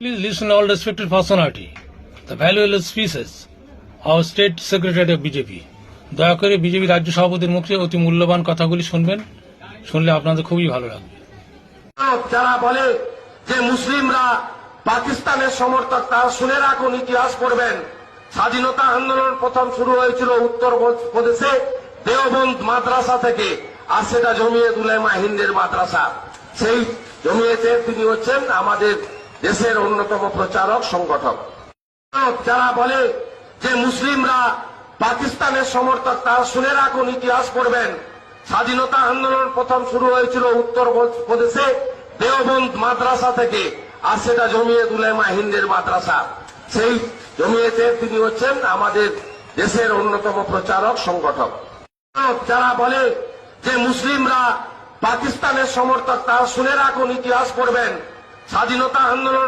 Please listen all respected personality, the valuable speeches, our State Secretary of BJP. দয়া করে BJP রাজ্য সভাপতির মুখে অতি মূল্যবান কথাগুলি শুনবেন, শুনলে আপনাদের খুবই ভালো লাগবে। যারা বলে যে মুসলিমরা পাকিস্তানের সমর্থক, তারা শুনে রাখুন, ইতিহাস পড়বেন। স্বাধীনতা আন্দোলন প্রথম শুরু হয়েছিল উত্তর প্রদেশে দেওবন্দ মাদ্রাসা থেকে, আর সেটা জমিয়ত উলামা হিন্দের মাদ্রাসা। সেই জমিয়তের তিনি হচ্ছেন আমাদের দেশের অন্যতম প্রচারক সংগঠক। যারা বলে যে মুসলিমরা পাকিস্তানের সমর্থক, তারা শুনে রাখুন, ইতিহাস পড়বেন। স্বাধীনতা আন্দোলন প্রথম শুরু হয়েছিল উত্তর প্রদেশে দেওবন্দ মাদ্রাসা থেকে, আর সেটা জমিয়ত উলামা হিন্দের মাদ্রাসা। সেই জমিয়তের তিনি হচ্ছেন আমাদের দেশের অন্যতম প্রচারক সংগঠক। যারা বলে যে মুসলিমরা পাকিস্তানের সমর্থক, তারা শুনে রাখুন, ইতিহাস পড়বেন। স্বাধীনতা আন্দোলন